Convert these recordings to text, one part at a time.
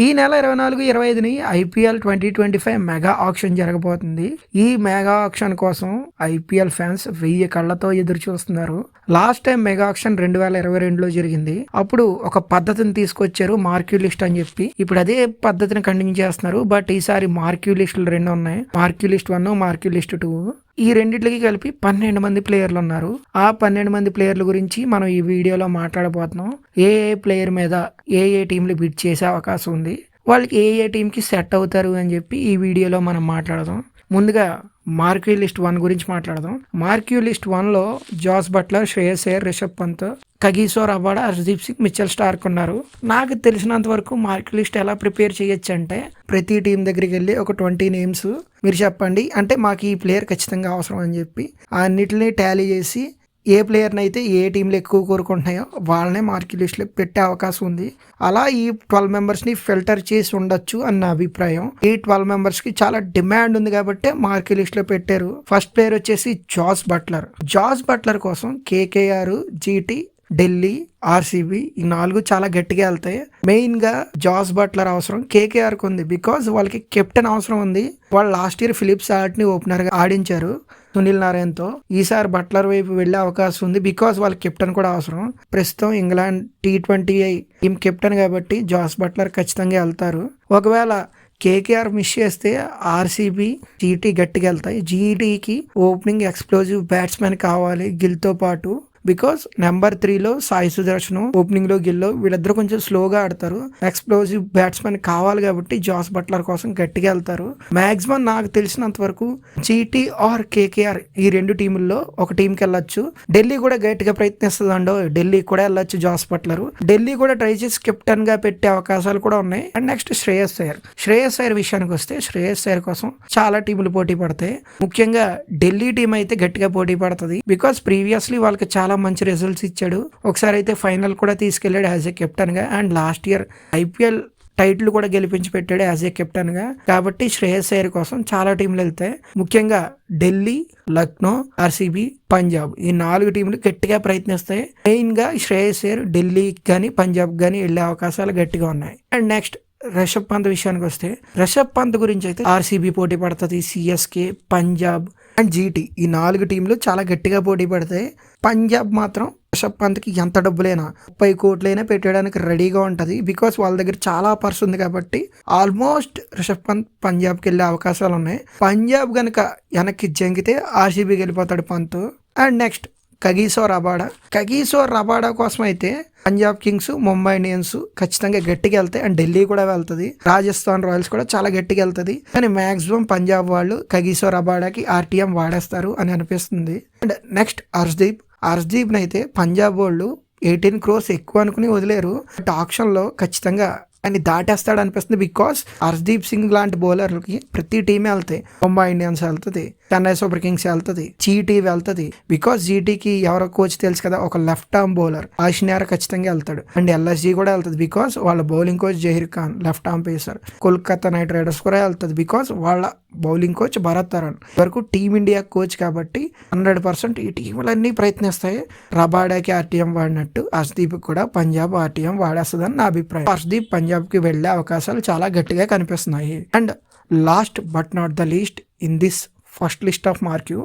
ఈ నెల 24-25ని IPL 2025 mega auction జరగబోతుంది. ఈ మెగా ఆక్షన్ కోసం ఐపీఎల్ ఫ్యాన్స్ 1000 కళ్లతో ఎదురు చూస్తున్నారు. లాస్ట్ టైం మెగా ఆక్షన్ 2022లో జరిగింది. అప్పుడు ఒక పద్ధతిని తీసుకొచ్చారు, మార్క్యూ లిస్ట్ అని చెప్పి. ఇప్పుడు అదే పద్ధతిని కంటిన్యూ చేస్తున్నారు. బట్ ఈసారి మార్క్యూ లిస్టులు 2 ఉన్నాయి, మార్క్యూ లిస్ట్ 1, మార్క్యూ లిస్ట్ 2. ఈ రెండిట్లకి కలిపి 12 మంది ప్లేయర్లు ఉన్నారు. ఆ 12 మంది ప్లేయర్ల గురించి మనం ఈ వీడియోలో మాట్లాడబోతున్నాం. ఏ ప్లేయర్ మీద ఏ టీంలు బిడ్ చేసే అవకాశం ఉంది, వాళ్ళకి ఏ టీంకి సెట్ అవుతారు అని చెప్పి ఈ వీడియోలో మనం మాట్లాడదాం. ముందుగా మార్క్యూ లిస్ట్ 1 గురించి మాట్లాడదాం. మార్క్యూ లిస్ట్ 1లో Jos Buttler, Shreyas Iyer, Rishabh Pant, Kagiso Rabada, Harshdeep Singh, Mitchell Starc ఉన్నారు. నాకు తెలిసినంత వరకు మార్క్యూ లిస్ట్ ఎలా ప్రిపేర్ చేయొచ్చు అంటే, ప్రతి టీం దగ్గరికి వెళ్ళి ఒక 20 నేమ్స్ మీరు చెప్పండి, అంటే మాకు ఈ ప్లేయర్ ఖచ్చితంగా అవసరం అని చెప్పి అన్నిటిని టాలీ చేసి ఏ ప్లేయర్ని అయితే ఏ టీంలు ఎక్కువ కోరుకుంటున్నాయో వాళ్ళనే మార్క్యూ లిస్ట్లో పెట్టే అవకాశం ఉంది. అలా ఈ 12 మెంబర్స్ని ఫిల్టర్ చేసి ఉండొచ్చు అన్న అభిప్రాయం. ఈ 12 మెంబర్స్కి చాలా డిమాండ్ ఉంది కాబట్టి మార్క్యూ లిస్ట్లో పెట్టారు. ఫస్ట్ ప్లేయర్ వచ్చేసి జాస్ బట్లర్. జాస్ బట్లర్ కోసం కేకేఆర్, జీటీ, ఢిల్లీ, ఆర్సీబీ ఈ 4 చాలా గట్టిగా వెళ్తాయి. మెయిన్ గా జాస్ బట్లర్ అవసరం కేకేఆర్ కు ఉంది, బికాజ్ వాళ్ళకి కెప్టెన్ అవసరం ఉంది. వాళ్ళు లాస్ట్ ఇయర్ ఫిలిప్స్ ఆర్ట్ ని ఓపెనర్ గా ఆడించారు సునీల్ నారాయణ్ తో. ఈసారి బట్లర్ వైపు వెళ్లే అవకాశం ఉంది, బికాజ్ వాళ్ళకి కెప్టెన్ కూడా అవసరం. ప్రస్తుతం ఇంగ్లాండ్ T20 టీం కెప్టెన్ కాబట్టి జాస్ బట్లర్ ఖచ్చితంగా వెళ్తారు. ఒకవేళ కేకేఆర్ మిస్ చేస్తే ఆర్సీబీ, జీటీ గట్టిగా వెళ్తాయి. జీటీకి ఓపెనింగ్ ఎక్స్ప్లోజివ్ బ్యాట్స్మెన్ కావాలి గిల్తో పాటు, బికాస్ నెంబర్ 3లో సాయి సుదర్శన్, ఓపెనింగ్ లో గిల్లో, వీళ్ళిద్దరు కొంచెం స్లోగా ఆడతారు. ఎక్స్ప్లోజివ్ బ్యాట్స్మెన్ కావాలి కాబట్టి జాస్ బట్లర్ కోసం గట్టిగా వెళ్తారు. మాక్సిమం నాకు తెలిసినంత వరకు జీటీ ఆర్ కేకేఆర్ ఈ 2 టీముల్లో ఒక టీంకి వెళ్ళొచ్చు. ఢిల్లీ కూడా గట్టిగా ప్రయత్నిస్తుందండో, ఢిల్లీ కూడా వెళ్ళొచ్చు జాస్ బట్లర్. ఢిల్లీ కూడా ట్రై చేసి కెప్టెన్ గా పెట్టే అవకాశాలు కూడా ఉన్నాయి. And next Shreyas Iyer. శ్రేయస్ అయ్యర్ విషయానికి వస్తే, శ్రేయస్ అయ్యర్ కోసం చాలా టీములు పోటీ పడతాయి. ముఖ్యంగా ఢిల్లీ టీం అయితే గట్టిగా పోటీ పడుతుంది, బికాస్ ప్రీవియస్లీ వాళ్ళకి చాలా మంచి రిజల్ట్స్ ఇచ్చాడు. ఒకసారి అయితే ఫైనల్ కూడా తీసుకెళ్లాడు యాజ్ ఏ కెప్టెన్ గా. And last year IPL title కూడా గెలిపించి పెట్టాడు యాజ్ ఏ కెప్టెన్ గా. కాబట్టి శ్రేయస్ అయ్యర్ కోసం చాలా టీంలు వెళ్తాయి. ముఖ్యంగా ఢిల్లీ, లక్నో, ఆర్సీబీ, పంజాబ్ ఈ 4 టీంలు గట్టిగా ప్రయత్నిస్తాయి. మెయిన్ గా శ్రేయస్ అయ్యర్ ఢిల్లీ గానీ పంజాబ్ గానీ వెళ్లే అవకాశాలు గట్టిగా ఉన్నాయి. అండ్ నెక్స్ట్ రిషబ్ పంత్ విషయానికి వస్తే, రిషబ్ పంత్ గురించి అయితే ఆర్సీబీ పోటీ పడుతుంది, సిఎస్కే, పంజాబ్ అండ్ జీటీ ఈ 4 టీంలు చాలా గట్టిగా పోటీ పడతాయి. పంజాబ్ మాత్రం రిషబ్ పంత్కి ఎంత డబ్బులైనా 30 కోట్లైనా పెట్టడానికి రెడీగా ఉంటుంది, బికాస్ వాళ్ళ దగ్గర చాలా పర్స్ ఉంది కాబట్టి ఆల్మోస్ట్ రిషబ్ పంత్ పంజాబ్కి వెళ్ళే అవకాశాలు ఉన్నాయి. పంజాబ్ గనక వెనక్కి జంగితే ఆర్సీబీకి వెళ్ళిపోతాడు Pant. And next Kagiso Rabada కోసం అయితే పంజాబ్ కింగ్స్, ముంబై ఇండియన్స్ ఖచ్చితంగా గట్టిగా వెళ్తాయి. అండ్ ఢిల్లీ కూడా వెళ్తుంది, రాజస్థాన్ రాయల్స్ కూడా చాలా గట్టిగా వెళ్తుంది. కానీ మాక్సిమం పంజాబ్ వాళ్ళు కగిసో రబాడాకి ఆర్టీఎం వాడేస్తారు అని అనిపిస్తుంది. అండ్ నెక్స్ట్ హర్షదీప్ అయితే పంజాబ్ వాళ్ళు 18 crores ఎక్కువ అనుకుని వదిలేరు. బట్ ఆప్షన్ లో ఖచ్చితంగా అని దాటేస్తాడు అనిపిస్తుంది, బికాస్ హర్షదీప్ సింగ్ లాంటి బౌలర్లకి ప్రతి టీమే వెళ్తాయి. ముంబై ఇండియన్స్ వెళ్తుంది, చెన్నై సూపర్ కింగ్స్ వెళ్తుంది, జీటీ వెళ్తుంది. బికాస్ జీటీకి ఎవరో కోచ్ తెలుసు కదా, ఒక లెఫ్ట్ ఆర్మ్ బౌలర్ ఆషినియార్ ఖచ్చితంగా వెళ్తాడు. అండ్ ఎల్ఎస్జీ కూడా వెళ్తుంది, బికాస్ వాళ్ళ bowling coach Zaheer Khan left arm pacer. Kolkata night riders కూడా వెళ్తుంది, బికాస్ వాళ్ళ బౌలింగ్ కోచ్ భరత్ తరుణ్ వరకు టీమిండియా కోచ్ కాబట్టి 100% ఈ టీములన్నీ ప్రయత్నిస్తాయి. రబాడాకి ఆర్టీఎం వాడినట్టు హర్షదీప్ కూడా పంజాబ్ ఆర్టీఎం వాడేస్తుందని నా అభిప్రాయం. హర్షదీప్ పంజాబ్కి వెళ్లే అవకాశాలు చాలా గట్టిగా కనిపిస్తున్నాయి. And last but not the least in this first list of marquee,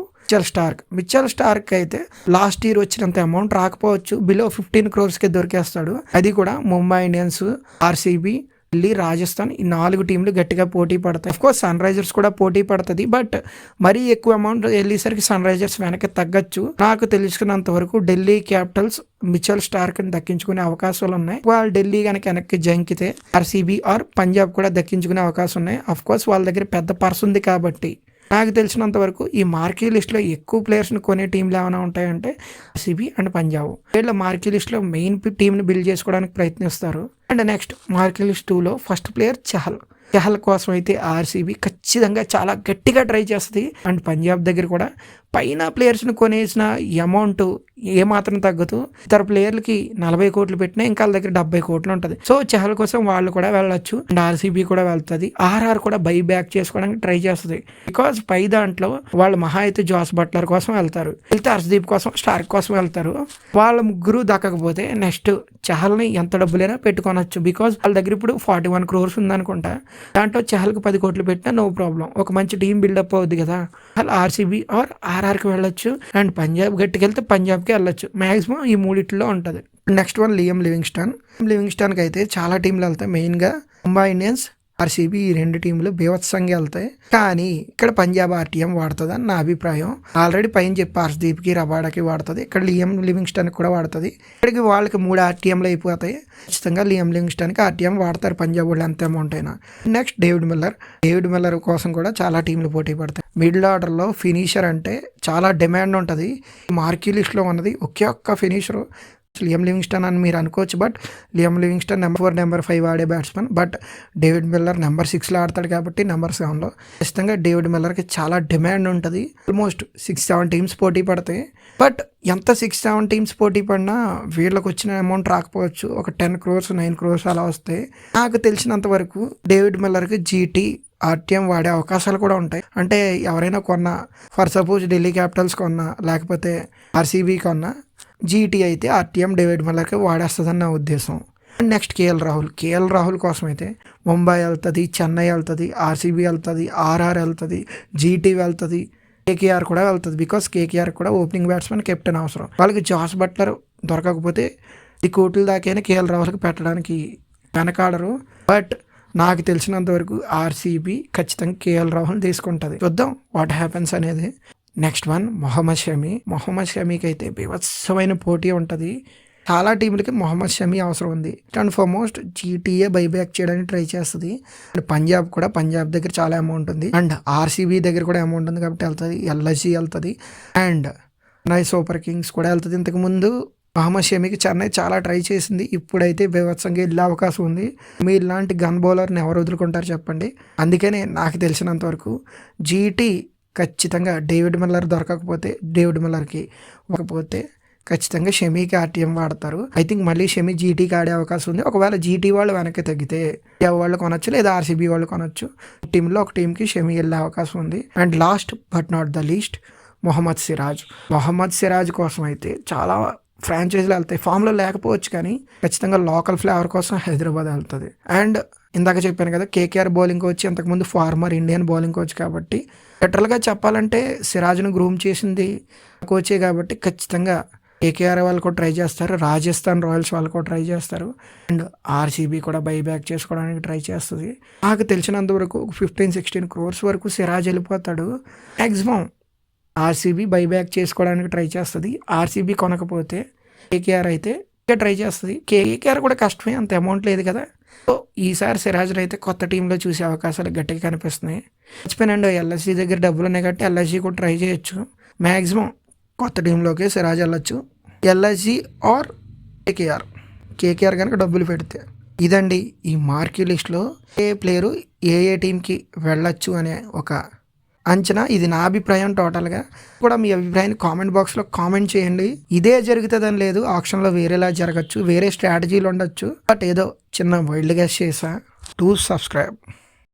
Mitchell Starc అయితే లాస్ట్ ఇయర్ వచ్చినంత అమౌంట్ రాకపోవచ్చు, బిలో 15 crores కి దొరికేస్తాడు. అది కూడా ముంబై ఇండియన్స్, ఆర్సీబీ, ఢిల్లీ, రాజస్థాన్ ఈ 4 టీంలు గట్టిగా పోటీ పడతాయి. అఫ్ కోర్స్ సన్ రైజర్స్ కూడా పోటీ పడుతుంది, బట్ మరీ ఎక్కువ అమౌంట్ వెళ్ళేసరికి సన్ రైజర్స్ వెనక్కి తగ్గచ్చు. నాకు తెలుసుకున్నంత వరకు ఢిల్లీ క్యాపిటల్స్ మిచెల్ స్టార్క్ ని దక్కించుకునే అవకాశాలు ఉన్నాయి. వాళ్ళు ఢిల్లీ కనుక వెనక్కి జంకితే ఆర్సీబీ ఆర్ పంజాబ్ కూడా దక్కించుకునే అవకాశం ఉన్నాయి. అఫ్ కోర్స్ వాళ్ళ దగ్గర పెద్ద పర్స్ ఉంది కాబట్టి. నాకు తెలిసినంత వరకు ఈ మార్క్యూ లిస్ట్లో ఎక్కువ ప్లేయర్స్ని కొనే టీంలు ఏమైనా ఉంటాయంటే ఆర్సీబీ అండ్ పంజాబ్. వీళ్ళ మార్క్యూ లిస్ట్లో మెయిన్ టీంని బిల్డ్ చేసుకోవడానికి ప్రయత్నిస్తారు. అండ్ నెక్స్ట్ మార్క్యూ లిస్ట్ 2లో ఫస్ట్ ప్లేయర్ చహల్ కోసం అయితే ఆర్సీబీ ఖచ్చితంగా చాలా గట్టిగా ట్రై చేస్తుంది. అండ్ పంజాబ్ దగ్గర కూడా పైన ప్లేయర్స్ని కొనేసిన అమౌంట్ ఏమాత్రం తగ్గదు. ఇతర ప్లేయర్లకి 40 కోట్లు పెట్టినా ఇంకా వాళ్ళ దగ్గర 70 కోట్లు ఉంటుంది. సో చహల్ కోసం వాళ్ళు కూడా వెళ్ళొచ్చు అండ్ ఆర్సీబీ కూడా వెళ్తుంది. ఆర్ఆర్ కూడా బై బ్యాక్ చేసుకోవడానికి ట్రై చేస్తుంది. బికాస్ పై దాంట్లో వాళ్ళు మహా అయితే జాస్ బట్లర్ కోసం వెళ్తారు, వెళ్తే హర్షదీప్ కోసం, స్టార్క్ కోసం వెళ్తారు. వాళ్ళ ముగ్గురు దక్కకపోతే నెక్స్ట్ చహల్ని ఎంత డబ్బులైనా పెట్టుకోనొచ్చు. బికాస్ వాళ్ళ దగ్గర ఇప్పుడు 41 crores ఉందనుకుంటా. దాంట్లో చహల్కి 10 కోట్లు పెట్టినా నో ప్రాబ్లం. ఒక మంచి టీం బిల్డప్ అవుద్ది కదా. వాళ్ళు ఆర్సీబీ ఆర్ ఆర్ఆర్కి వెళ్ళొచ్చు అండ్ పంజాబ్ గట్టికెళ్తే పంజాబ్కి వెళ్ళొచ్చు. మ్యాక్సిమం ఈ మూడిట్లో ఉంటుంది. నెక్స్ట్ వన్ లియం లివింగ్స్టన్కి అయితే చాలా టీంలు వెళ్తాయి. మెయిన్గా ముంబై ఇండియన్స్, ఆర్సీబీ ఈ 2 టీంలు బీభత్సంగా వెళ్తాయి. కానీ ఇక్కడ పంజాబ్ ఆర్టీఎం వాడుతుంది అని నా అభిప్రాయం. ఆల్రెడీ పైన చెప్పి హర్షదీప్కి, రబాడాకి వాడుతుంది. ఇక్కడ లియం లివింగ్స్టన్కి కూడా వాడుతుంది. ఇక్కడికి వాళ్ళకి 3 ఆర్టీఎంలు అయిపోతాయి. ఖచ్చితంగా లియం లివింగ్స్టన్కి ఆర్టీఎం వాడతారు పంజాబ్ వాళ్ళు ఎంత అమౌంట్ అయినా. నెక్స్ట్ డేవిడ్ మిల్లర్ కోసం కూడా చాలా టీంలు పోటీ పడతాయి. మిడిల్ ఆర్డర్లో ఫినిషర్ అంటే చాలా డిమాండ్ ఉంటుంది. మార్కీ లిస్ట్లో ఉన్నది ఒకే ఒక్క ఫినిషరు లియం లివింగ్స్టన్ అని మీరు అనుకోవచ్చు. But Liam Livingstone number 4, number 5 ఆడే batsmen. But David Miller number 6లో ఆడతాడు కాబట్టి నెంబర్ 7లో ఖచ్చితంగా డేవిడ్ మిల్లర్కి చాలా డిమాండ్ ఉంటుంది. ఆల్మోస్ట్ 6-7 టీమ్స్ పోటీ పడతాయి. బట్ ఎంత 6-7 టీమ్స్ పోటీ పడినా వీళ్ళకి వచ్చిన అమౌంట్ రాకపోవచ్చు. ఒక 10 crores 9 crores అలా వస్తాయి. నాకు తెలిసినంత వరకు డేవిడ్ మిల్లర్కి జీటీ ఆర్టీఎం వాడే అవకాశాలు కూడా ఉంటాయి. అంటే ఎవరైనా కొన్నా, ఫర్ సపోజ్ ఢిల్లీ క్యాపిటల్స్ కొన్నా లేకపోతే ఆర్సీబీ కొన్నా, జీటీ అయితే ఆర్టీఎం డేవిడ్ మిల్లర్కి వాడేస్తుందని నా ఉద్దేశం. నెక్స్ట్ కేఎల్ రాహుల్ కోసం అయితే ముంబై వెళ్తుంది, చెన్నై వెళ్తుంది, ఆర్సీబీ వెళ్తుంది, ఆర్ఆర్ వెళ్తుంది, జీటీ వెళ్తుంది, కేకేఆర్ కూడా వెళ్తుంది. బికాస్ కేకేఆర్ కూడా ఓపెనింగ్ బ్యాట్స్మెన్, కెప్టెన్ అవసరం. వాళ్ళకి జాస్ బట్లర్ దొరకకపోతే 10 కోట్ల దాకైనా కేఎల్ రాహుల్కి పెట్టడానికి వెనకాడరు. బట్ నాకు తెలిసినంత వరకు ఆర్సీబీ ఖచ్చితంగా కేఎల్ రాహుల్ తీసుకుంటుంది. చూద్దాం వాట్ హ్యాపెన్స్ అనేది. నెక్స్ట్ వన్ మొహమ్మద్ షమీకి అయితే బీభత్సమైన పోటీ ఉంటుంది. చాలా టీంలకి మొహమ్మద్ షమీ అవసరం ఉంది. అండ్ ఫార్మోస్ట్ జీటీఏ బైబ్యాక్ చేయడానికి ట్రై చేస్తుంది. అండ్ పంజాబ్ దగ్గర చాలా అమౌంట్ ఉంది అండ్ ఆర్సీబీ దగ్గర కూడా అమౌంట్ ఉంది కాబట్టి వెళ్తుంది. ఎల్ఐసి వెళ్తుంది అండ్ చెన్నై సూపర్ కింగ్స్ కూడా వెళ్తుంది. ఇంతకుముందు మొహమ్మద్ షమీకి చెన్నై చాలా ట్రై చేసింది. ఇప్పుడైతే బీభత్సంగా వెళ్ళే అవకాశం ఉంది. మీ ఇలాంటి గన్ బౌలర్ని ఎవరు వదులుకుంటారు చెప్పండి. అందుకనే నాకు తెలిసినంత వరకు జీటీ ఖచ్చితంగా డేవిడ్ మిల్లర్ దొరకకపోతే డేవిడ్ మిల్లర్కి ఇవ్వకపోతే ఖచ్చితంగా షమీకి ఆర్టీఎం వాడతారు. ఐ థింక్ మళ్ళీ షమీ జీటీకి ఆడే అవకాశం ఉంది. ఒకవేళ జీటీ వాళ్ళు వెనక్కి తగ్గితే వాళ్ళు కొనొచ్చు లేదా ఆర్సీబీ వాళ్ళు కొనొచ్చు. టీంలో ఒక టీంకి షమీ వెళ్ళే అవకాశం ఉంది. And last but not the least Mohammed Siraj కోసం అయితే చాలా ఫ్రాంచైజీలు వెళ్తాయి. ఫామ్లో లేకపోవచ్చు కానీ ఖచ్చితంగా లోకల్ ఫ్లేవర్ కోసం హైదరాబాద్ వెళ్తుంది. అండ్ ఇందాక చెప్పాను కదా కేకేఆర్ బౌలింగ్ కోచ్ అంతకుముందు ఫార్మర్ ఇండియన్ బౌలింగ్ కోచ్ కాబట్టి లిటరల్గా చెప్పాలంటే సిరాజ్ను గ్రూమ్ చేసింది కోచే కాబట్టి ఖచ్చితంగా కేకేఆర్ వాళ్ళు కూడా ట్రై చేస్తారు, రాజస్థాన్ రాయల్స్ వాళ్ళు కూడా ట్రై చేస్తారు అండ్ ఆర్సీబీ కూడా బైబ్యాక్ చేసుకోవడానికి ట్రై చేస్తుంది. నాకు తెలిసినంత వరకు 15-16 crores వరకు సిరాజ్ వెళ్ళిపోతాడు. మ్యాక్సిమం ఆర్సీబీ బైబ్యాక్ చేసుకోవడానికి ట్రై చేస్తుంది. ఆర్సీబీ కొనకపోతే కేకేఆర్ అయితే ట్రై చేస్తుంది. కేకేఆర్ కూడా కష్టమే, అంత అమౌంట్ లేదు కదా. సో ఈసారి సిరాజ్ని అయితే కొత్త టీంలో చూసే అవకాశాలు గట్టిగా కనిపిస్తున్నాయి. మర్చిపోయినండి ఎల్ఐసి దగ్గర డబ్బులు ఉన్నాయి కాబట్టి ఎల్ఐసి కూడా ట్రై చేయొచ్చు. మ్యాక్సిమం కొత్త టీంలోకి సిరాజ్ వెళ్ళొచ్చు. ఎల్ఐసి ఆర్ కేకేఆర్ కనుక డబ్బులు పెడితే. ఇదండి ఈ మార్కీ లిస్ట్లో ఏ ప్లేయరు ఏ టీంకి వెళ్ళొచ్చు అనే ఒక అంచనా. ఇది నా అభిప్రాయం. టోటల్గా కూడా మీ అభిప్రాయాన్ని కామెంట్ బాక్స్లో కామెంట్ చేయండి. ఇదే జరుగుతుందని లేదు, ఆప్షన్లో వేరేలా జరగచ్చు, వేరే స్ట్రాటజీలు ఉండొచ్చు. బట్ ఏదో చిన్న వైల్డ్ గెస్ చేసా. To subscribe.